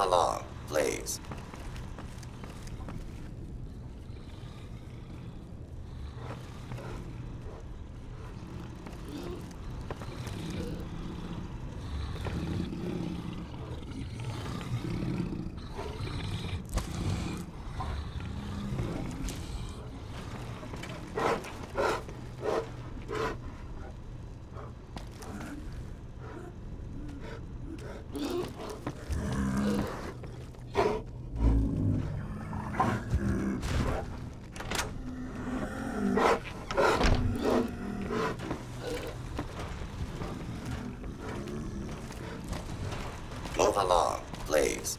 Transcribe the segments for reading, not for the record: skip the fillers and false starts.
along, please. Move along, please.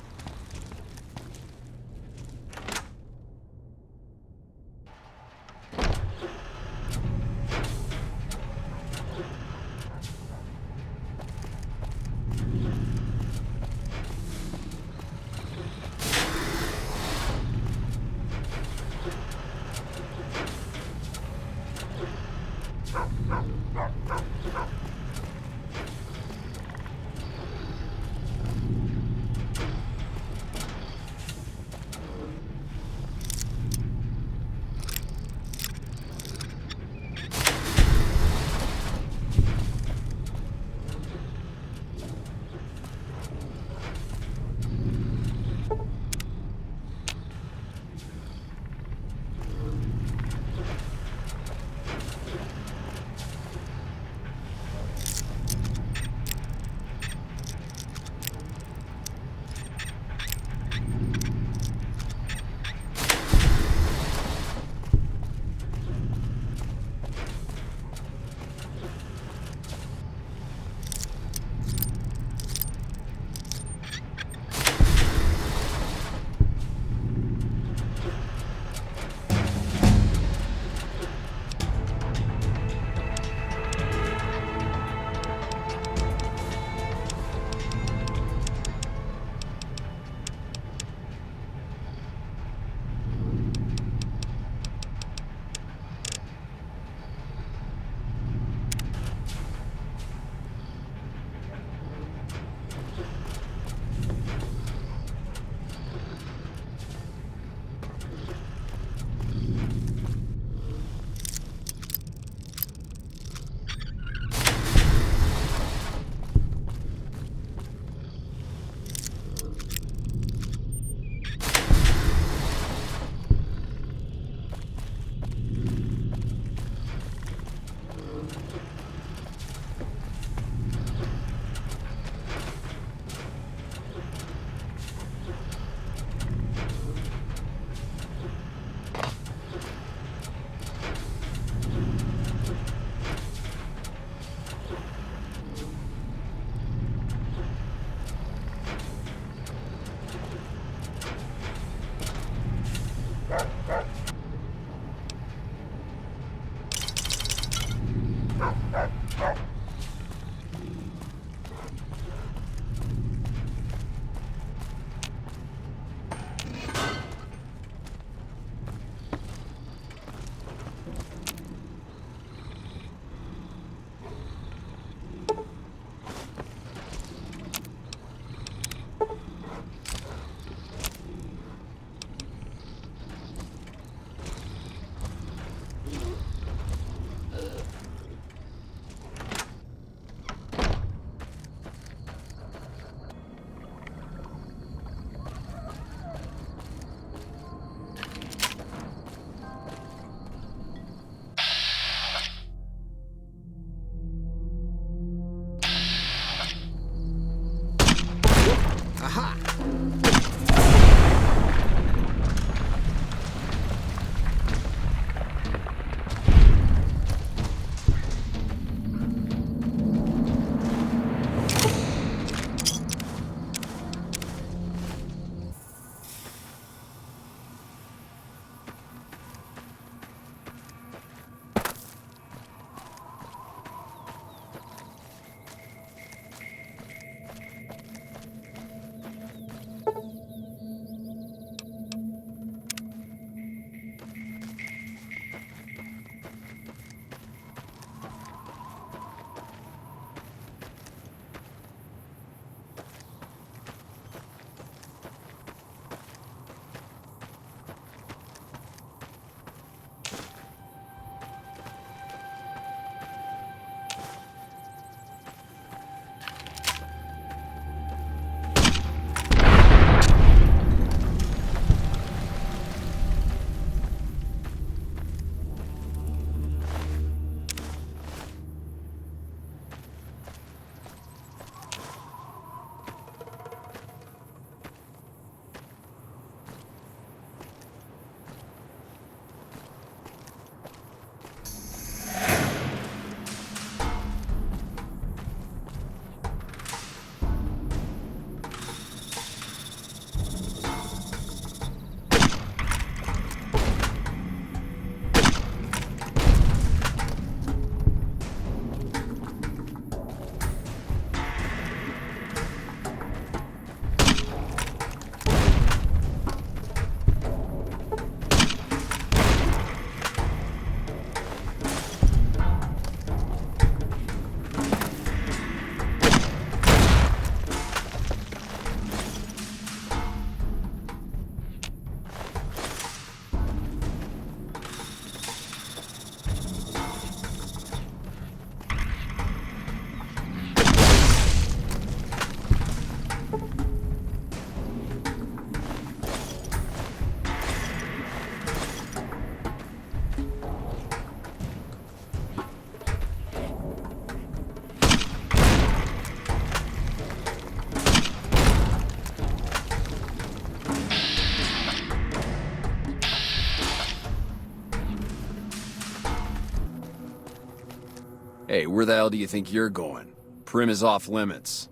Hey, where the hell do you think you're going? Primm is off limits.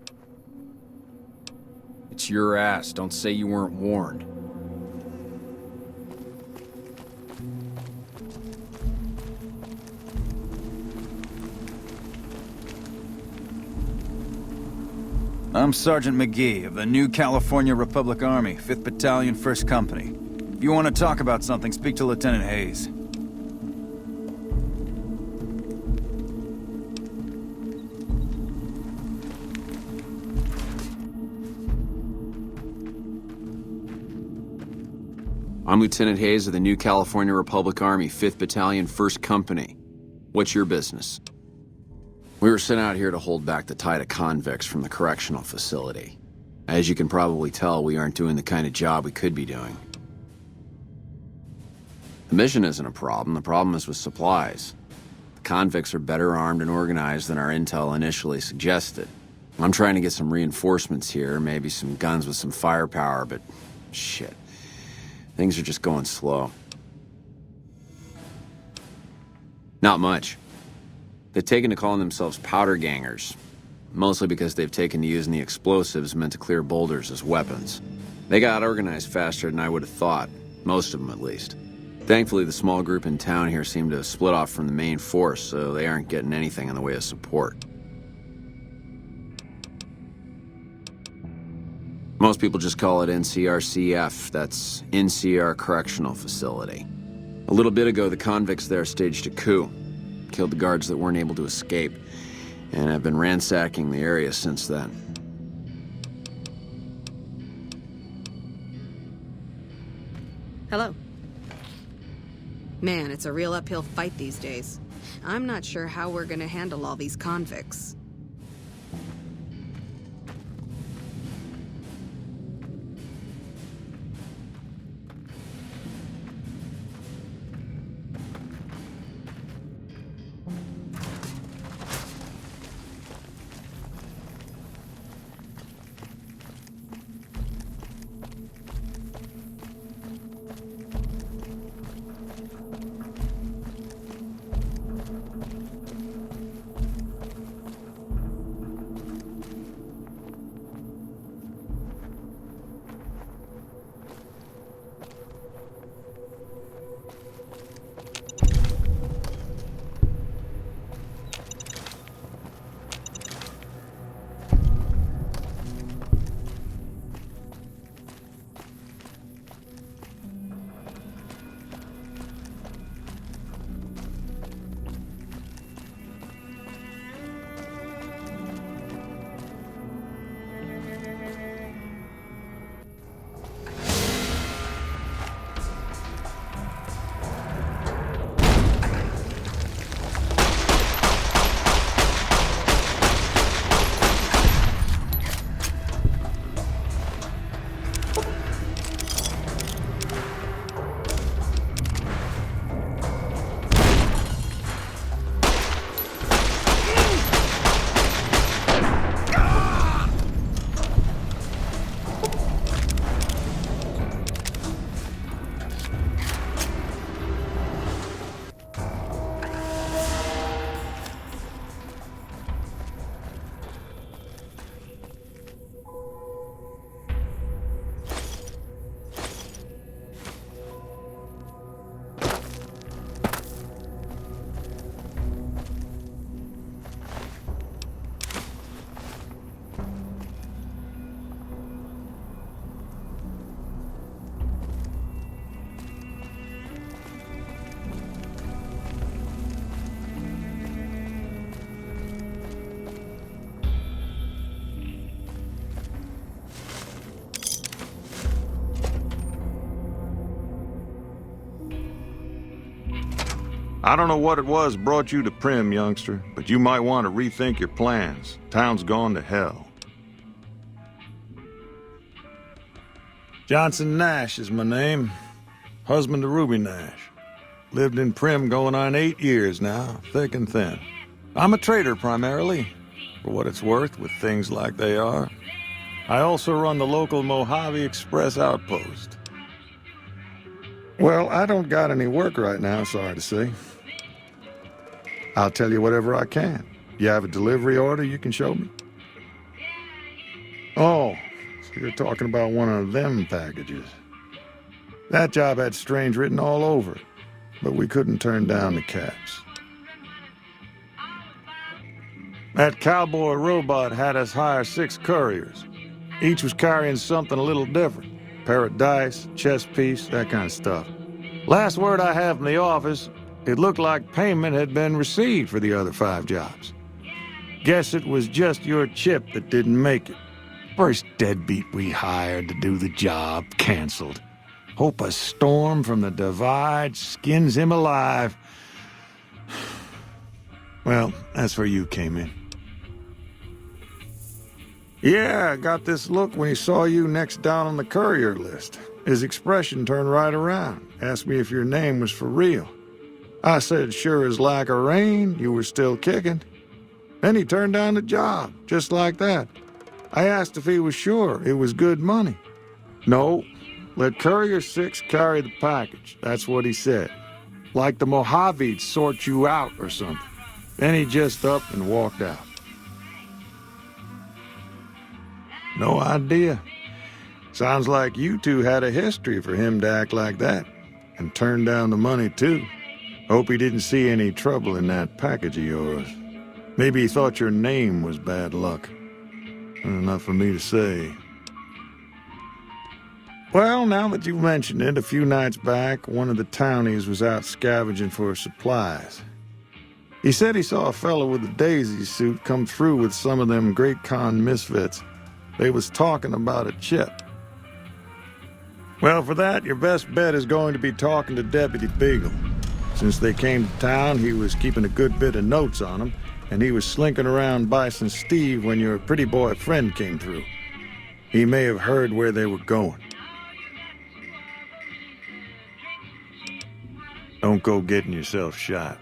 It's your ass. Don't say you weren't warned. I'm Sergeant McGee of the New California Republic Army, 5th Battalion, 1st Company. If you want to talk about something, speak to Lieutenant Hayes. I'm Lieutenant Hayes of the New California Republic Army, 5th Battalion, 1st Company. What's your business? We were sent out here to hold back the tide of convicts from the correctional facility. As you can probably tell, we aren't doing the kind of job we could be doing. The mission isn't a problem. The problem is with supplies. The convicts are better armed and organized than our intel initially suggested. I'm trying to get some reinforcements here, maybe some guns with some firepower, but shit. Things are just going slow. Not much. They've taken to calling themselves powder gangers, mostly because they've taken to using the explosives meant to clear boulders as weapons. They got organized faster than I would have thought, most of them at least. Thankfully, the small group in town here seem to have split off from the main force, so they aren't getting anything in the way of support. Most people just call it NCRCF, that's NCR Correctional Facility. A little bit ago, the convicts there staged a coup. Killed the guards that weren't able to escape, and have been ransacking the area since then. Hello. Man, it's a real uphill fight these days. I'm not sure how we're gonna handle all these convicts. I don't know what it was brought you to Primm, youngster, but you might want to rethink your plans. Town's gone to hell. Johnson Nash is my name. Husband to Ruby Nash. Lived in Primm going on 8 years now, thick and thin. I'm a trader primarily, for what it's worth with things like they are. I also run the local Mojave Express outpost. Well, I don't got any work right now, sorry to say. I'll tell you whatever I can. You have a delivery order you can show me? Oh, so you're talking about one of them packages. That job had strange written all over it, but we couldn't turn down the caps. That cowboy robot had us hire 6 couriers. Each was carrying something a little different. Pair of dice, chess piece, that kind of stuff. Last word I have from the office, it looked like payment had been received for the other 5 jobs. Guess it was just your chip that didn't make it. First deadbeat we hired to do the job canceled. Hope a storm from the divide skins him alive. Well, that's where you came in. Yeah, I got this look when he saw you next down on the courier list. His expression turned right around, asked me if your name was for real. I said sure as lack of rain, you were still kicking. Then he turned down the job, just like that. I asked if he was sure it was good money. No, let Courier 6 carry the package, that's what he said. Like the Mojave'd sort you out or something. Then he just up and walked out. No idea. Sounds like you two had a history for him to act like that. And turn down the money, too. Hope he didn't see any trouble in that package of yours. Maybe he thought your name was bad luck. Enough for me to say. Well, now that you've mentioned it, a few nights back, one of the townies was out scavenging for supplies. He said he saw a fellow with a daisy suit come through with some of them Great Con misfits. They was talking about a chip. Well, for that, your best bet is going to be talking to Deputy Beagle. Since they came to town, he was keeping a good bit of notes on them, and he was slinking around Bison Steve when your pretty boy friend came through. He may have heard where they were going. Don't go getting yourself shot.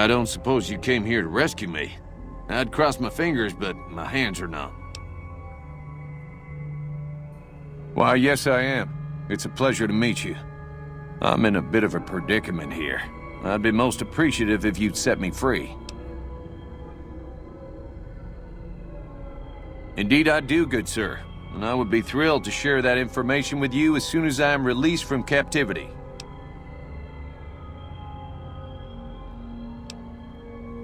I don't suppose you came here to rescue me. I'd cross my fingers, but my hands are numb. Why, yes I am. It's a pleasure to meet you. I'm in a bit of a predicament here. I'd be most appreciative if you'd set me free. Indeed I do, good sir. And I would be thrilled to share that information with you as soon as I am released from captivity.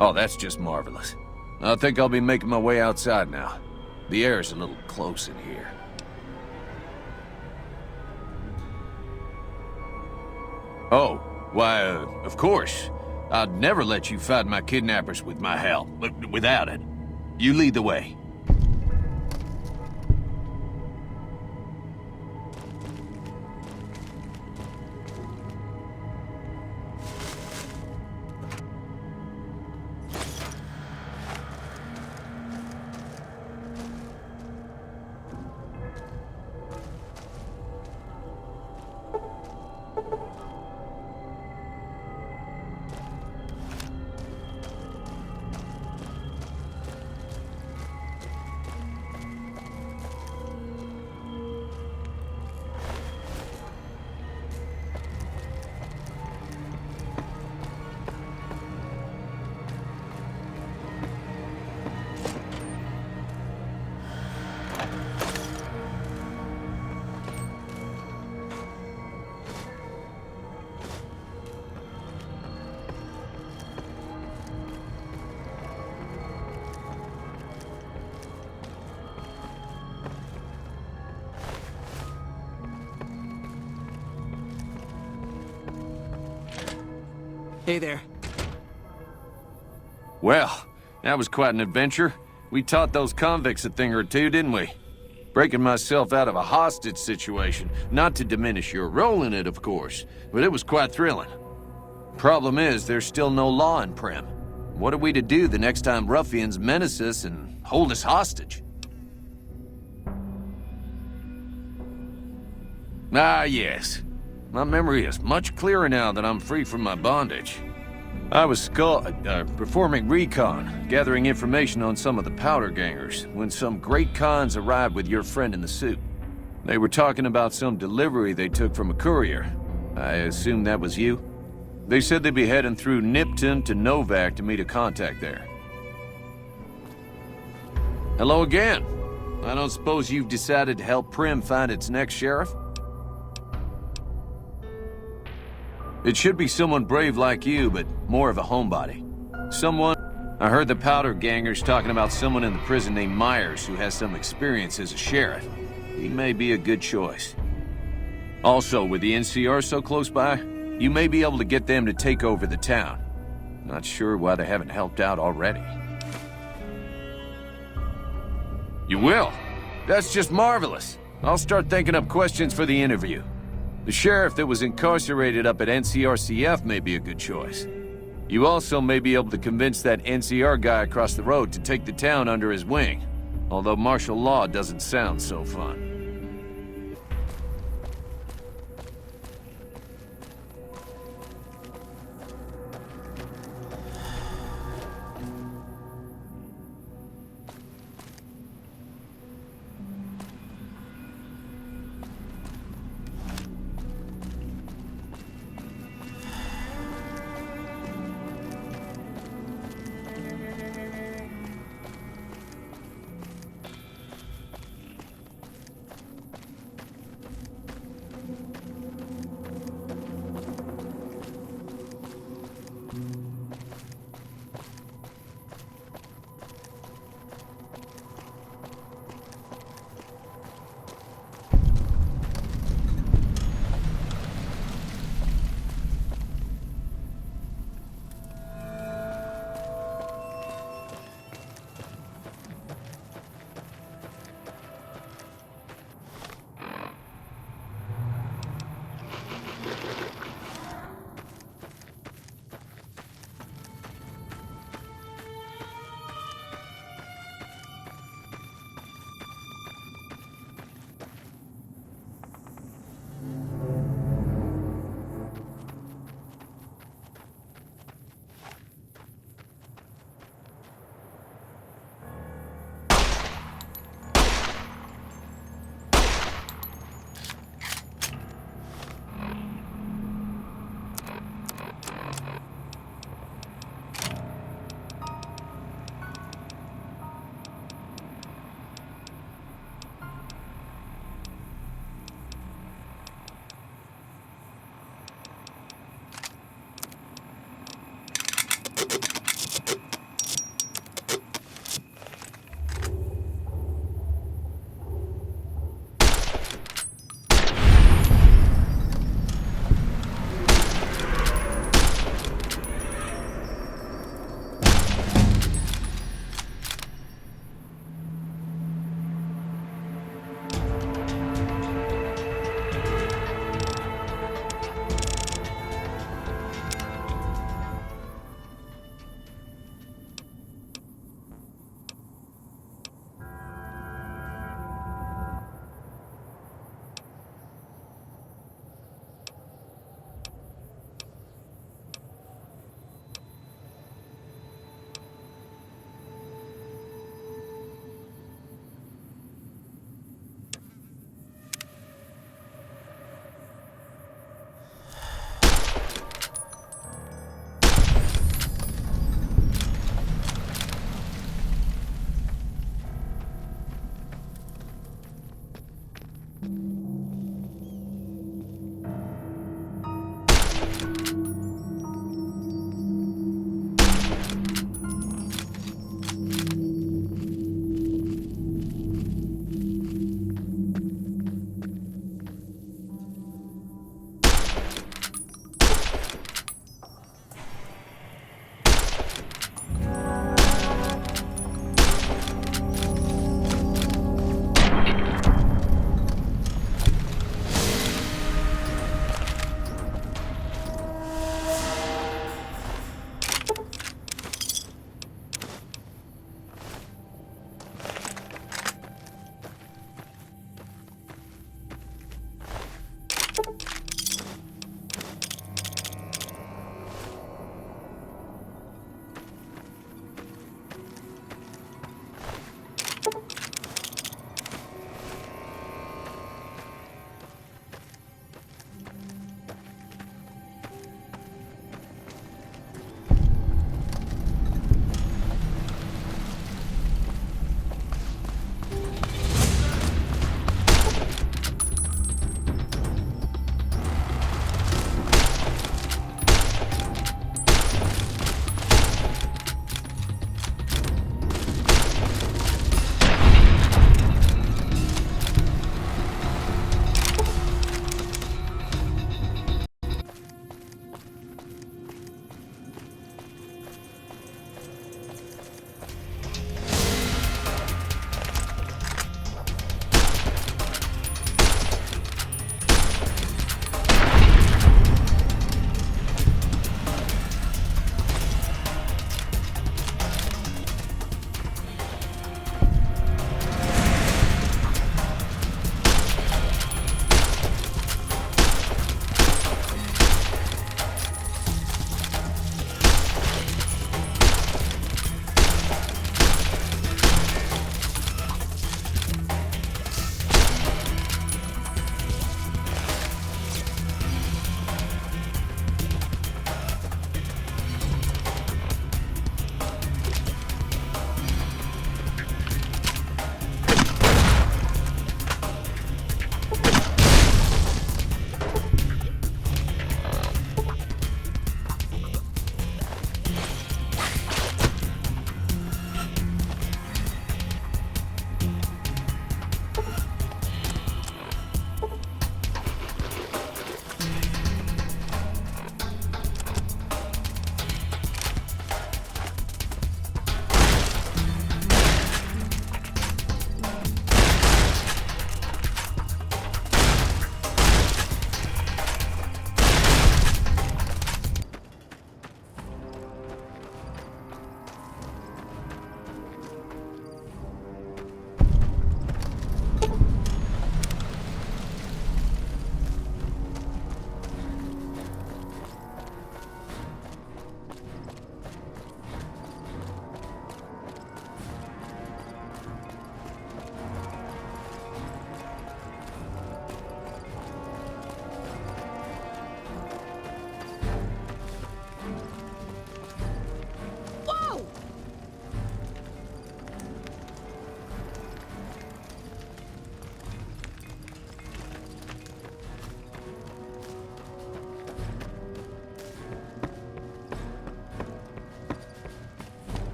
Oh, that's just marvelous. I think I'll be making my way outside now. The air's a little close in here. Oh, why, of course. I'd never let you fight my kidnappers with my help, but without it. You lead the way. Hey there. Well, that was quite an adventure. We taught those convicts a thing or two, didn't we? Breaking myself out of a hostage situation, not to diminish your role in it, of course, but it was quite thrilling. Problem is, there's still no law in Primm. What are we to do the next time ruffians menace us and hold us hostage? Ah, yes. My memory is much clearer now that I'm free from my bondage. I was performing recon, gathering information on some of the powder gangers, when some great cons arrived with your friend in the suit. They were talking about some delivery they took from a courier. I assume that was you? They said they'd be heading through Nipton to Novak to meet a contact there. Hello again. I don't suppose you've decided to help Primm find its next sheriff? It should be someone brave like you, but more of a homebody. Someone... I heard the powder gangers talking about someone in the prison named Myers who has some experience as a sheriff. He may be a good choice. Also, with the NCR so close by, you may be able to get them to take over the town. Not sure why they haven't helped out already. You will? That's just marvelous. I'll start thinking up questions for the interview. The sheriff that was incarcerated up at NCRCF may be a good choice. You also may be able to convince that NCR guy across the road to take the town under his wing, although martial law doesn't sound so fun.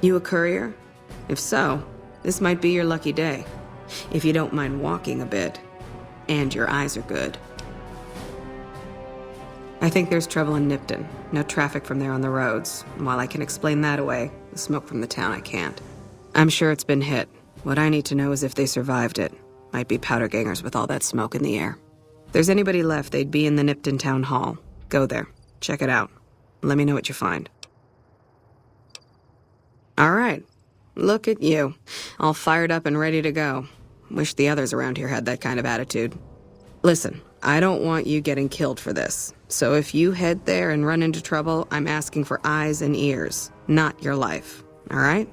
You a courier? If so, this might be your lucky day. If you don't mind walking a bit. And your eyes are good. I think there's trouble in Nipton. No traffic from there on the roads. And while I can explain that away, the smoke from the town I can't. I'm sure it's been hit. What I need to know is if they survived it. Might be powder gangers with all that smoke in the air. If there's anybody left, they'd be in the Nipton Town Hall. Go there. Check it out. Let me know what you find. All right. Look at you. All fired up and ready to go. Wish the others around here had that kind of attitude. Listen, I don't want you getting killed for this. So if you head there and run into trouble, I'm asking for eyes and ears, not your life. All right?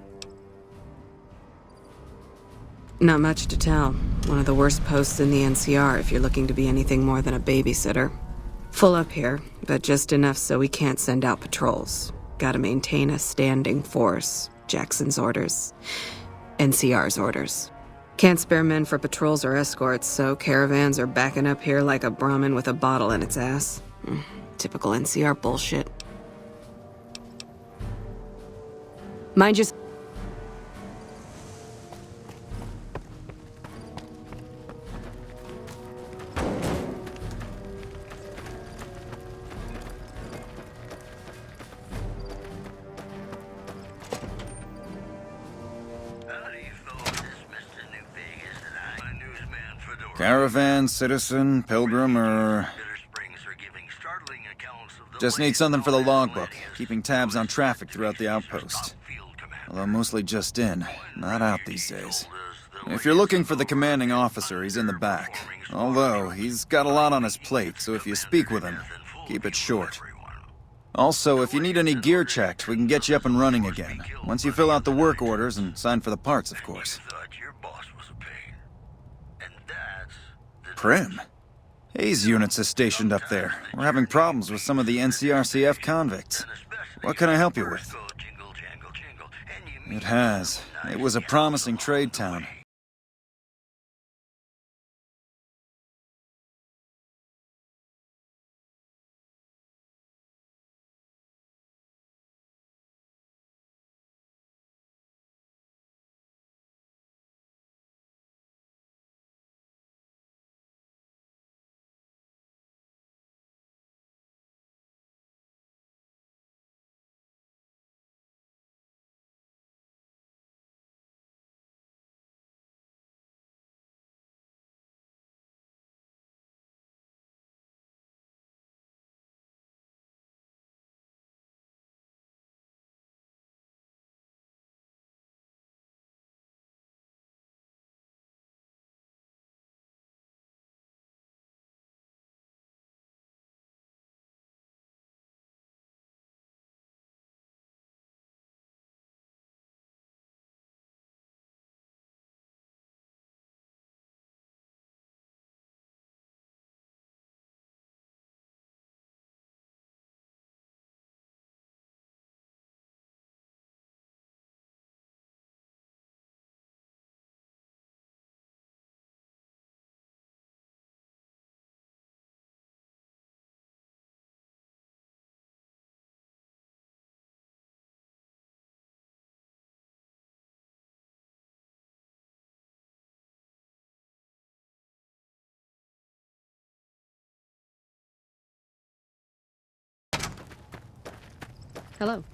Not much to tell. One of the worst posts in the NCR if you're looking to be anything more than a babysitter. Full up here, but just enough so we can't send out patrols. Gotta maintain a standing force. Jackson's orders. NCR's orders. Can't spare men for patrols or escorts, so caravans are backing up here like a Brahmin with a bottle in its ass. Typical NCR bullshit. Mind just... Caravan, citizen, pilgrim, or... Just need something for the logbook, keeping tabs on traffic throughout the outpost. Although mostly just in, not out these days. If you're looking for the commanding officer, he's in the back. Although, he's got a lot on his plate, so if you speak with him, keep it short. Also, if you need any gear checked, we can get you up and running again. Once you fill out the work orders and sign for the parts, of course. Primm? Hayes units is stationed up there. We're having problems with some of the NCRCF convicts. What can I help you with? It has. It was a promising trade town. Hello.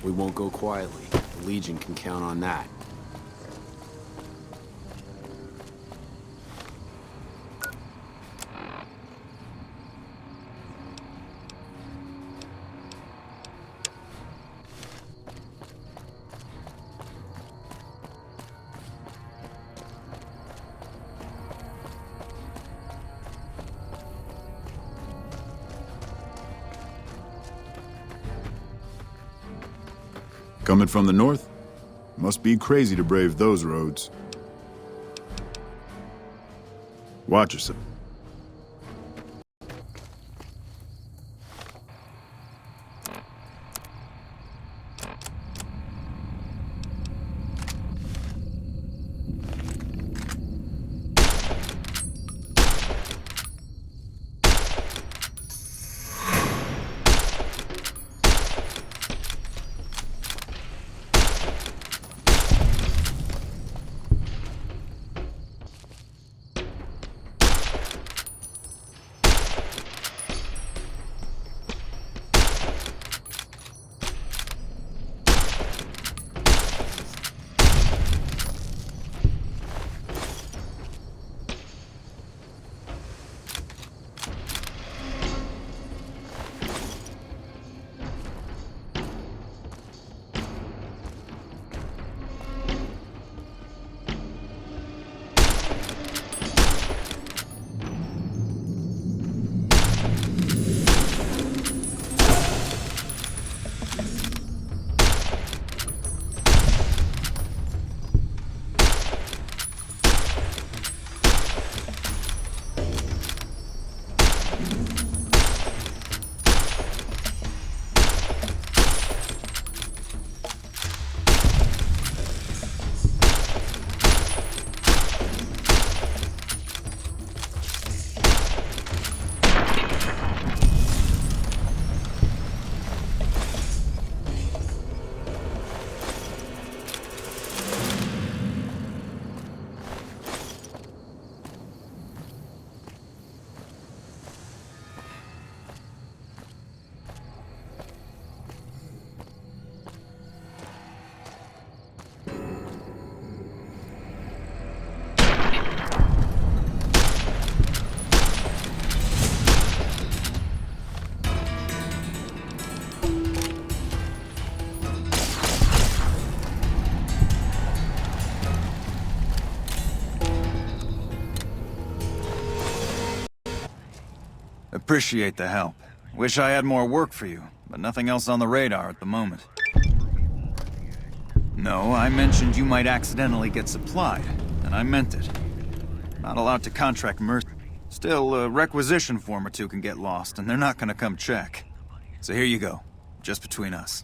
We won't go quietly. The Legion can count on that. Coming from the north? Must be crazy to brave those roads. Watch yourself. Appreciate the help. Wish I had more work for you, but nothing else on the radar at the moment. No, I mentioned you might accidentally get supplied, and I meant it. Not allowed to contract mercy. Still, a requisition form or two can get lost, and they're not gonna come check. So here you go, just between us.